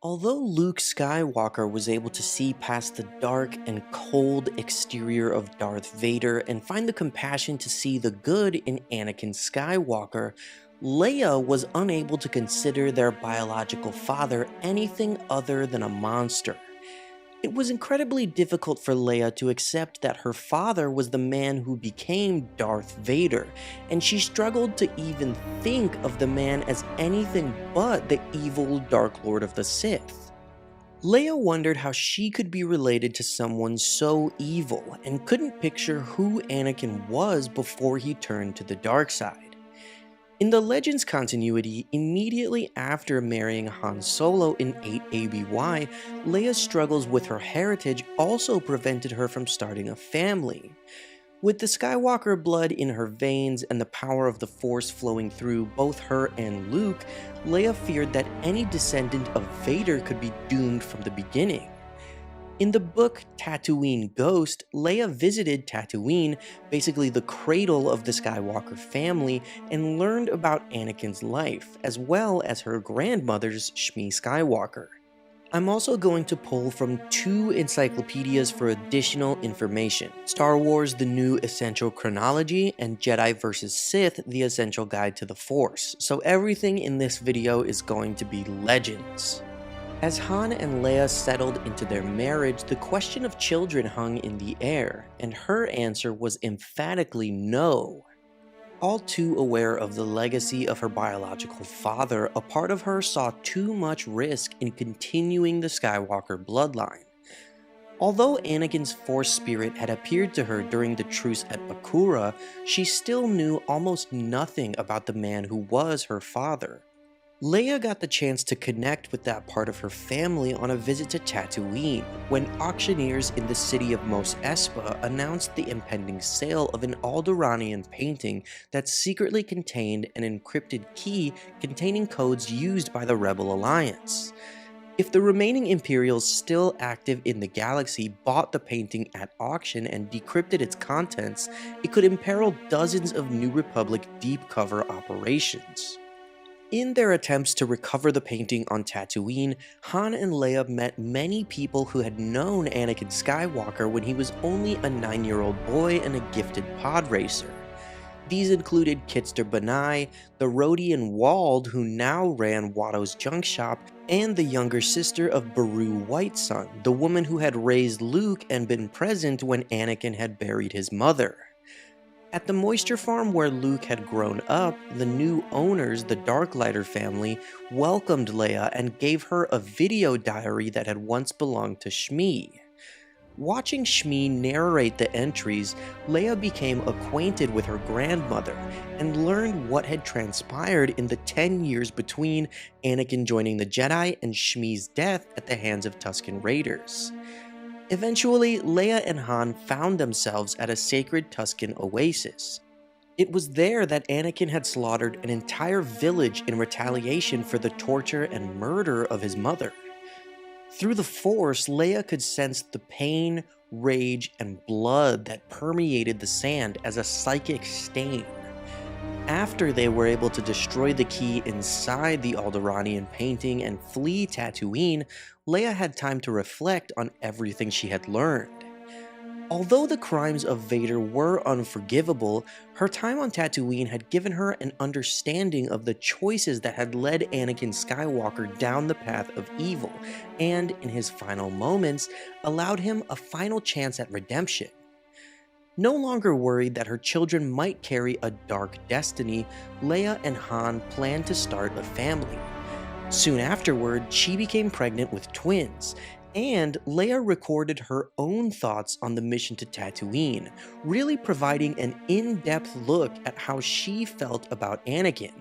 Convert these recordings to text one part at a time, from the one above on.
Although Luke Skywalker was able to see past the dark and cold exterior of Darth Vader and find the compassion to see the good in Anakin Skywalker, Leia was unable to consider their biological father anything other than a monster. It was incredibly difficult for Leia to accept that her father was the man who became Darth Vader, and she struggled to even think of the man as anything but the evil Dark Lord of the Sith. Leia wondered how she could be related to someone so evil, and couldn't picture who Anakin was before he turned to the dark side. In the Legends continuity, immediately after marrying Han Solo in 8 ABY, Leia's struggles with her heritage also prevented her from starting a family. With the Skywalker blood in her veins and the power of the Force flowing through both her and Luke, Leia feared that any descendant of Vader could be doomed from the beginning. In the book Tatooine Ghost, Leia visited Tatooine, basically the cradle of the Skywalker family, and learned about Anakin's life, as well as her grandmother's Shmi Skywalker. I'm also going to pull from two encyclopedias for additional information: Star Wars The New Essential Chronology and Jedi vs. Sith The Essential Guide to the Force, so everything in this video is going to be legends. As Han and Leia settled into their marriage, the question of children hung in the air, and her answer was emphatically no. All too aware of the legacy of her biological father, a part of her saw too much risk in continuing the Skywalker bloodline. Although Anakin's Force spirit had appeared to her during the truce at Bakura, she still knew almost nothing about the man who was her father. Leia got the chance to connect with that part of her family on a visit to Tatooine, when auctioneers in the city of Mos Espa announced the impending sale of an Alderaanian painting that secretly contained an encrypted key containing codes used by the Rebel Alliance. If the remaining Imperials still active in the galaxy bought the painting at auction and decrypted its contents, it could imperil dozens of New Republic deep cover operations. In their attempts to recover the painting on Tatooine, Han and Leia met many people who had known Anakin Skywalker when he was only a 9-year-old boy and a gifted pod racer. These included Kitster Banai, the Rodian Wald who now ran Watto's junk shop, and the younger sister of Beru Whitesun, the woman who had raised Luke and been present when Anakin had buried his mother. At the moisture farm where Luke had grown up, the new owners, the Darklighter family, welcomed Leia and gave her a video diary that had once belonged to Shmi. Watching Shmi narrate the entries, Leia became acquainted with her grandmother and learned what had transpired in the 10 years between Anakin joining the Jedi and Shmi's death at the hands of Tusken Raiders. Eventually, Leia and Han found themselves at a sacred Tusken oasis. It was there that Anakin had slaughtered an entire village in retaliation for the torture and murder of his mother. Through the Force, Leia could sense the pain, rage, and blood that permeated the sand as a psychic stain. After they were able to destroy the key inside the Alderaanian painting and flee Tatooine, Leia had time to reflect on everything she had learned. Although the crimes of Vader were unforgivable, her time on Tatooine had given her an understanding of the choices that had led Anakin Skywalker down the path of evil, and in his final moments, allowed him a final chance at redemption. No longer worried that her children might carry a dark destiny, Leia and Han planned to start a family. Soon afterward, she became pregnant with twins, and Leia recorded her own thoughts on the mission to Tatooine, really providing an in-depth look at how she felt about Anakin.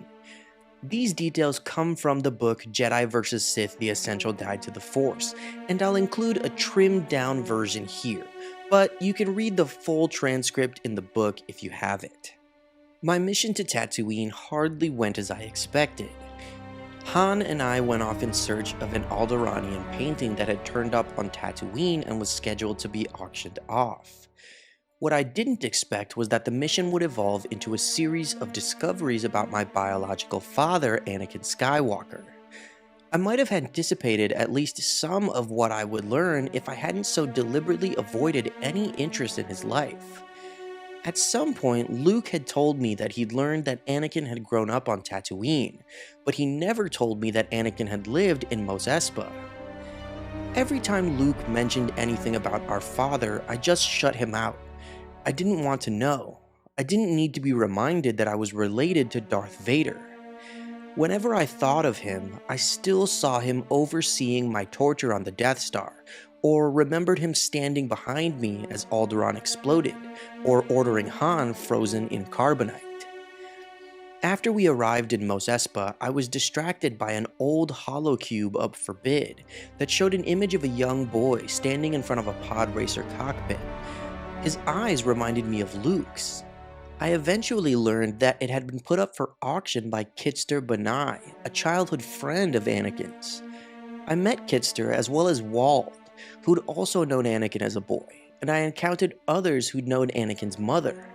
These details come from the book Jedi vs. Sith The Essential Guide to the Force, and I'll include a trimmed-down version here, but you can read the full transcript in the book if you have it. My mission to Tatooine hardly went as I expected. Han and I went off in search of an Alderaanian painting that had turned up on Tatooine and was scheduled to be auctioned off. What I didn't expect was that the mission would evolve into a series of discoveries about my biological father, Anakin Skywalker. I might have anticipated at least some of what I would learn if I hadn't so deliberately avoided any interest in his life. At some point, Luke had told me that he'd learned that Anakin had grown up on Tatooine, but he never told me that Anakin had lived in Mos Espa. Every time Luke mentioned anything about our father, I just shut him out. I didn't want to know. I didn't need to be reminded that I was related to Darth Vader. Whenever I thought of him, I still saw him overseeing my torture on the Death Star, or remembered him standing behind me as Alderaan exploded, or ordering Han frozen in carbonite. After we arrived in Mos Espa, I was distracted by an old holocube up for bid that showed an image of a young boy standing in front of a pod racer cockpit. His eyes reminded me of Luke's. I eventually learned that it had been put up for auction by Kitster Banai, a childhood friend of Anakin's. I met Kitster as well as Wald, who'd also known Anakin as a boy, and I encountered others who'd known Anakin's mother.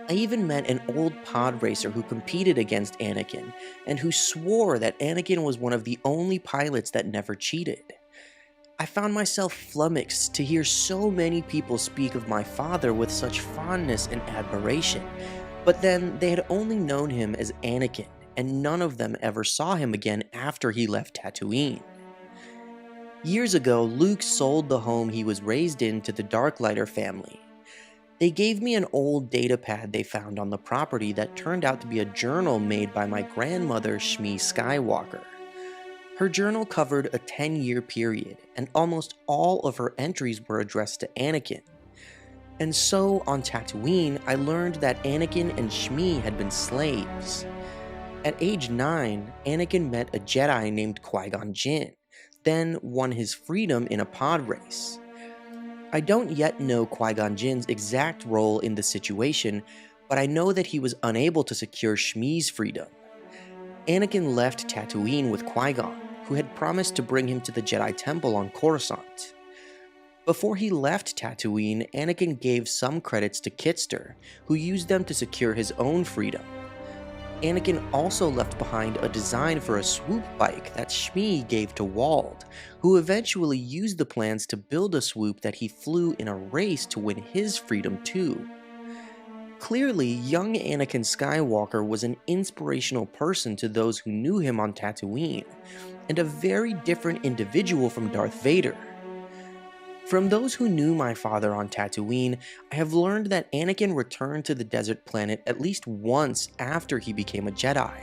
I even met an old pod racer who competed against Anakin, and who swore that Anakin was one of the only pilots that never cheated. I found myself flummoxed to hear so many people speak of my father with such fondness and admiration, but then they had only known him as Anakin, and none of them ever saw him again after he left Tatooine. Years ago, Luke sold the home he was raised in to the Darklighter family. They gave me an old datapad they found on the property that turned out to be a journal made by my grandmother, Shmi Skywalker. Her journal covered a 10-year period, and almost all of her entries were addressed to Anakin. And so, on Tatooine, I learned that Anakin and Shmi had been slaves. At age 9, Anakin met a Jedi named Qui-Gon Jinn, then won his freedom in a pod race. I don't yet know Qui-Gon Jinn's exact role in the situation, but I know that he was unable to secure Shmi's freedom. Anakin left Tatooine with Qui-Gon, who had promised to bring him to the Jedi Temple on Coruscant. Before he left Tatooine, Anakin gave some credits to Kitster, who used them to secure his own freedom. Anakin also left behind a design for a swoop bike that Shmi gave to Wald, who eventually used the plans to build a swoop that he flew in a race to win his freedom too. Clearly, young Anakin Skywalker was an inspirational person to those who knew him on Tatooine, and a very different individual from Darth Vader. From those who knew my father on Tatooine, I have learned that Anakin returned to the desert planet at least once after he became a Jedi.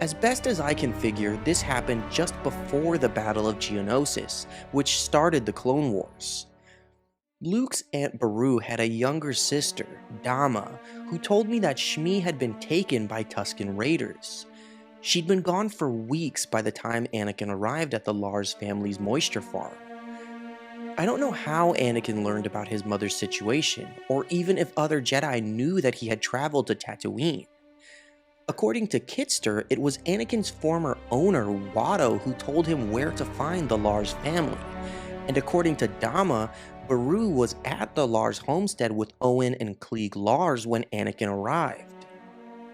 As best as I can figure, this happened just before the Battle of Geonosis, which started the Clone Wars. Luke's Aunt Beru had a younger sister, Dama, who told me that Shmi had been taken by Tusken Raiders. She'd been gone for weeks by the time Anakin arrived at the Lars family's moisture farm. I don't know how Anakin learned about his mother's situation, or even if other Jedi knew that he had traveled to Tatooine. According to Kitster, it was Anakin's former owner, Watto, who told him where to find the Lars family, and according to Dama, Beru was at the Lars homestead with Owen and Klieg Lars when Anakin arrived.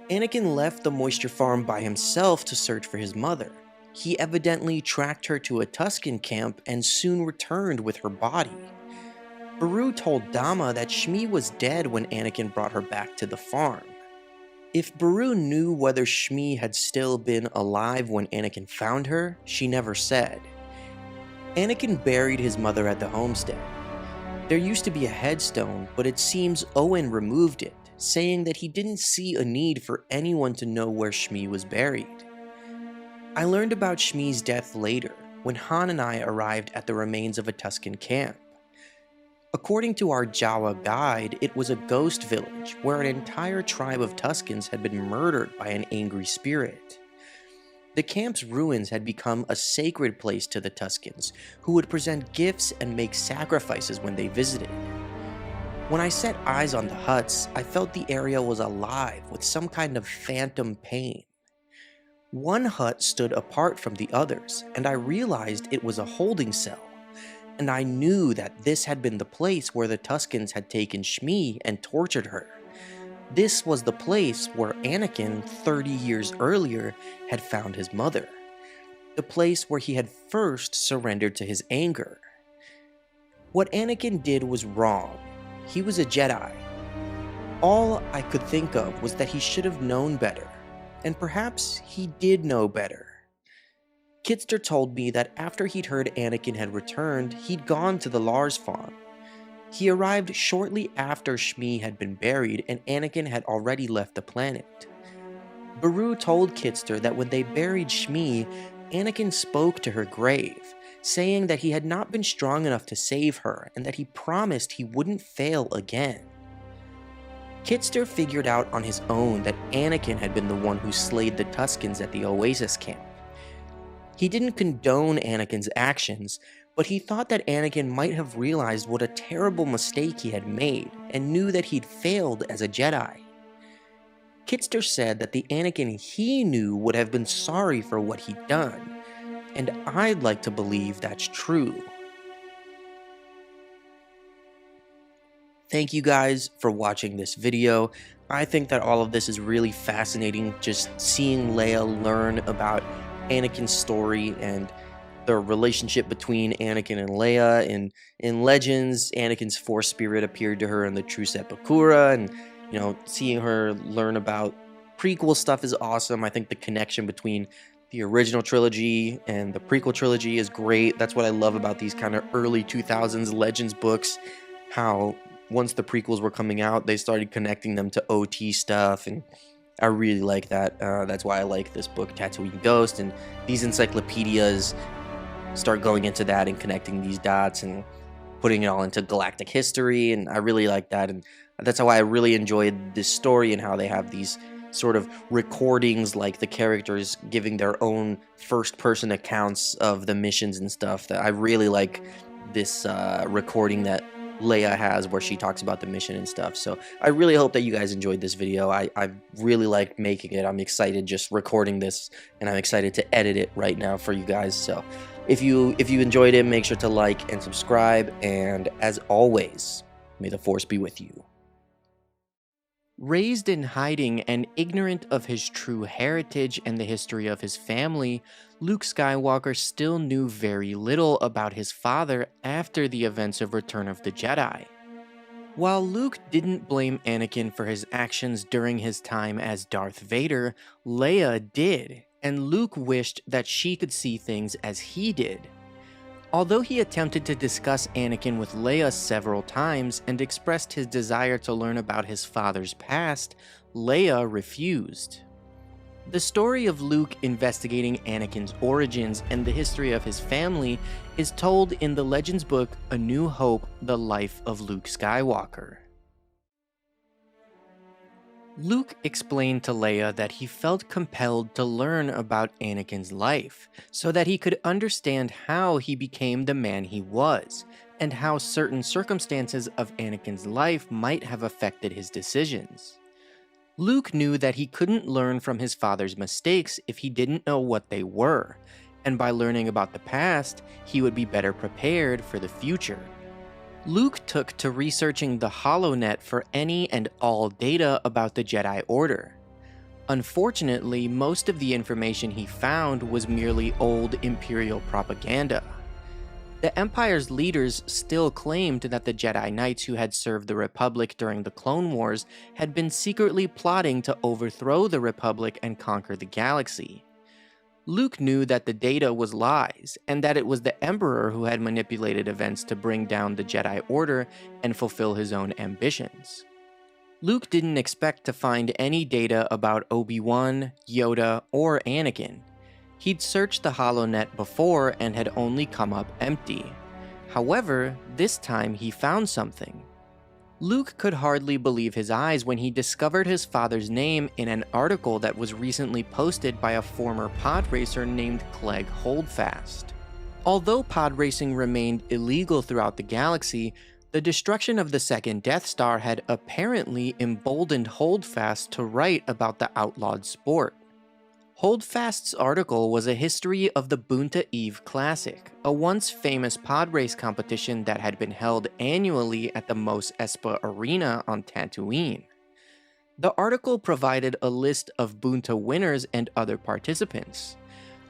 Anakin left the moisture farm by himself to search for his mother. He evidently tracked her to a Tusken camp and soon returned with her body. Beru told Dama that Shmi was dead when Anakin brought her back to the farm. If Beru knew whether Shmi had still been alive when Anakin found her, she never said. Anakin buried his mother at the homestead. There used to be a headstone, but it seems Owen removed it, saying that he didn't see a need for anyone to know where Shmi was buried. I learned about Shmi's death later, when Han and I arrived at the remains of a Tusken camp. According to our Jawa guide, it was a ghost village where an entire tribe of Tuskens had been murdered by an angry spirit. The camp's ruins had become a sacred place to the Tuskens, who would present gifts and make sacrifices when they visited. When I set eyes on the huts, I felt the area was alive with some kind of phantom pain. One hut stood apart from the others, and I realized it was a holding cell, and I knew that this had been the place where the Tuskens had taken Shmi and tortured her. This was the place where Anakin, 30 years earlier, had found his mother. the place where he had first surrendered to his anger. What Anakin did was wrong. He was a Jedi. All I could think of was that he should have known better, and perhaps he did know better. Kitster told me that after he'd heard Anakin had returned, he'd gone to the Lars farm. He arrived shortly after Shmi had been buried and Anakin had already left the planet. Beru told Kitster that when they buried Shmi, Anakin spoke to her grave, saying that he had not been strong enough to save her and that he promised he wouldn't fail again. Kitster figured out on his own that Anakin had been the one who slayed the Tuskens at the Oasis camp. He didn't condone Anakin's actions, but he thought that Anakin might have realized what a terrible mistake he had made and knew that he'd failed as a Jedi. Kitster said that the Anakin he knew would have been sorry for what he'd done, and I'd like to believe that's true. Thank you guys for watching this video. I think that all of this is really fascinating, just seeing Leia learn about Anakin's story and the relationship between Anakin and Leia. In Legends, Anakin's Force spirit appeared to her in the True Sepulchra, and seeing her learn about prequel stuff is awesome. I think the connection between the original trilogy and the prequel trilogy is great. That's what I love about these kind of early 2000s Legends books, how once the prequels were coming out, they started connecting them to OT stuff, and I really like that. That's why I like this book, Tatooine Ghost, and these encyclopedias start going into that and connecting these dots and putting it all into galactic history, and I really like that, and that's how I really enjoyed this story and how they have these sort of recordings, like the characters giving their own first-person accounts of the missions and stuff. That I really like this recording that Leia has where she talks about the mission and stuff. So I really hope that you guys enjoyed this video. I really liked making it. I'm excited just recording this, and I'm excited to edit it right now for you guys. So if you enjoyed it, make sure to like and subscribe, and as always, may the Force be with you. Raised in hiding and ignorant of his true heritage and the history of his family, Luke Skywalker still knew very little about his father after the events of Return of the Jedi. While Luke didn't blame Anakin for his actions during his time as Darth Vader, Leia did, and Luke wished that she could see things as he did. Although he attempted to discuss Anakin with Leia several times and expressed his desire to learn about his father's past, Leia refused. The story of Luke investigating Anakin's origins and the history of his family is told in the Legends book A New Hope: The Life of Luke Skywalker. Luke explained to Leia that he felt compelled to learn about Anakin's life, so that he could understand how he became the man he was, and how certain circumstances of Anakin's life might have affected his decisions. Luke knew that he couldn't learn from his father's mistakes if he didn't know what they were, and by learning about the past, he would be better prepared for the future. Luke took to researching the HoloNet for any and all data about the Jedi Order. Unfortunately, most of the information he found was merely old Imperial propaganda. The Empire's leaders still claimed that the Jedi Knights who had served the Republic during the Clone Wars had been secretly plotting to overthrow the Republic and conquer the galaxy. Luke knew that the data was lies, and that it was the Emperor who had manipulated events to bring down the Jedi Order and fulfill his own ambitions. Luke didn't expect to find any data about Obi-Wan, Yoda, or Anakin. He'd searched the HoloNet before and had only come up empty. However, this time he found something. Luke could hardly believe his eyes when he discovered his father's name in an article that was recently posted by a former pod racer named Clegg Holdfast. Although pod racing remained illegal throughout the galaxy, the destruction of the second Death Star had apparently emboldened Holdfast to write about the outlawed sport. Holdfast's article was a history of the Boonta Eve Classic, a once famous pod race competition that had been held annually at the Mos Espa Arena on Tatooine. The article provided a list of Boonta winners and other participants.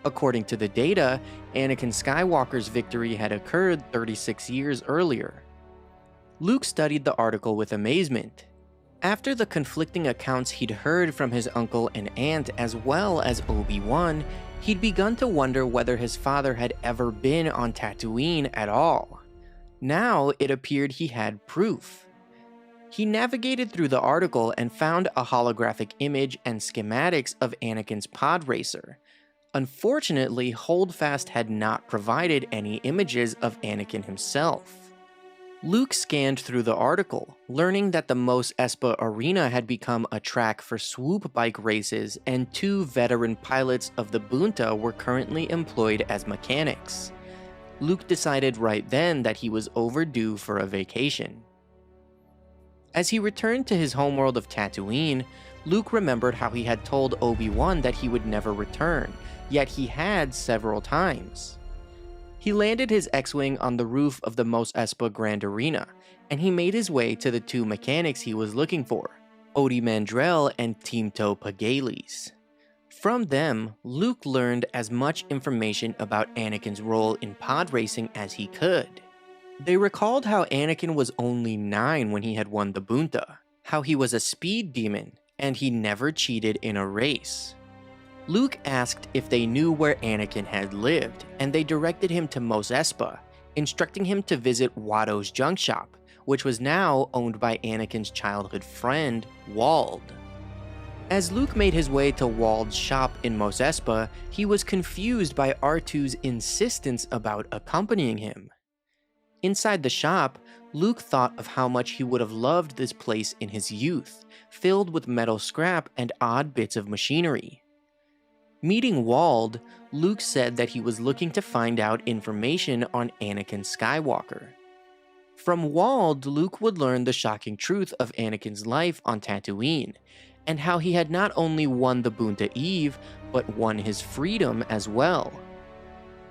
According to the data, Anakin Skywalker's victory had occurred 36 years earlier. Luke studied the article with amazement. After the conflicting accounts he'd heard from his uncle and aunt as well as Obi-Wan, he'd begun to wonder whether his father had ever been on Tatooine at all. Now it appeared he had proof. He navigated through the article and found a holographic image and schematics of Anakin's pod racer. Unfortunately, Holdfast had not provided any images of Anakin himself. Luke scanned through the article, learning that the Mos Espa Arena had become a track for swoop bike races and 2 veteran pilots of the Bunta were currently employed as mechanics. Luke decided right then that he was overdue for a vacation. As he returned to his homeworld of Tatooine, Luke remembered how he had told Obi-Wan that he would never return, yet he had several times. He landed his X-Wing on the roof of the Mos Espa Grand Arena, and he made his way to the 2 mechanics he was looking for, Odi Mandrell and Teemto Pagales. From them, Luke learned as much information about Anakin's role in pod racing as he could. They recalled how Anakin was only 9 when he had won the Bunta, how he was a speed demon, and he never cheated in a race. Luke asked if they knew where Anakin had lived, and they directed him to Mos Espa, instructing him to visit Watto's junk shop, which was now owned by Anakin's childhood friend, Wald. As Luke made his way to Wald's shop in Mos Espa, he was confused by R2's insistence about accompanying him. Inside the shop, Luke thought of how much he would have loved this place in his youth, filled with metal scrap and odd bits of machinery. Meeting Wald, Luke said that he was looking to find out information on Anakin Skywalker. From Wald, Luke would learn the shocking truth of Anakin's life on Tatooine, and how he had not only won the Bunta Eve, but won his freedom as well.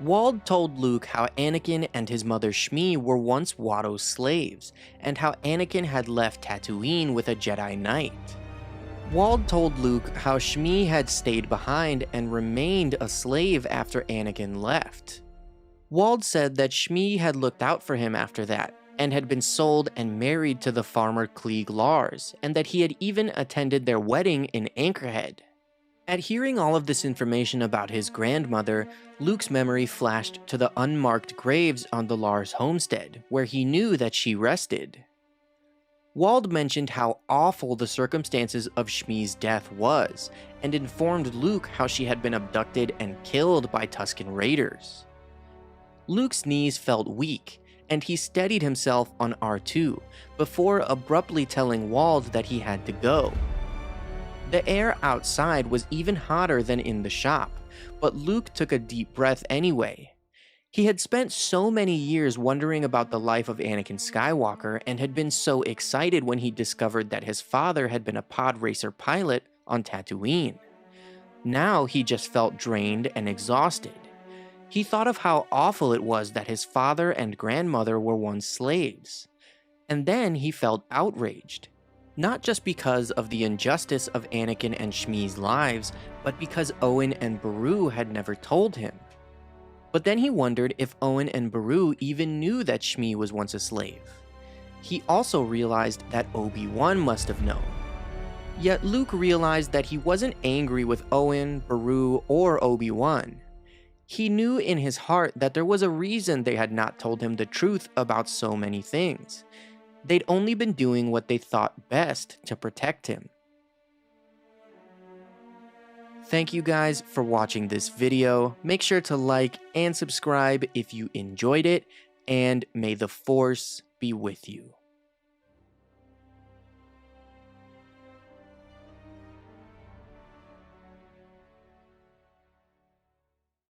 Wald told Luke how Anakin and his mother Shmi were once Watto's slaves, and how Anakin had left Tatooine with a Jedi Knight. Wald told Luke how Shmi had stayed behind and remained a slave after Anakin left. Wald said that Shmi had looked out for him after that, and had been sold and married to the farmer Klieg Lars, and that he had even attended their wedding in Anchorhead. At hearing all of this information about his grandmother, Luke's memory flashed to the unmarked graves on the Lars homestead, where he knew that she rested. Wald mentioned how awful the circumstances of Shmi's death was, and informed Luke how she had been abducted and killed by Tusken Raiders. Luke's knees felt weak, and he steadied himself on R2, before abruptly telling Wald that he had to go. The air outside was even hotter than in the shop, but Luke took a deep breath anyway. He had spent so many years wondering about the life of Anakin Skywalker and had been so excited when he discovered that his father had been a pod racer pilot on Tatooine. Now he just felt drained and exhausted. He thought of how awful it was that his father and grandmother were once slaves. And then he felt outraged. Not just because of the injustice of Anakin and Shmi's lives, but because Owen and Beru had never told him. But then he wondered if Owen and Beru even knew that Shmi was once a slave. He also realized that Obi-Wan must have known. Yet Luke realized that he wasn't angry with Owen, Beru, or Obi-Wan. He knew in his heart that there was a reason they had not told him the truth about so many things. They'd only been doing what they thought best to protect him. Thank you guys for watching this video. Make sure to like and subscribe if you enjoyed it, and may the Force be with you.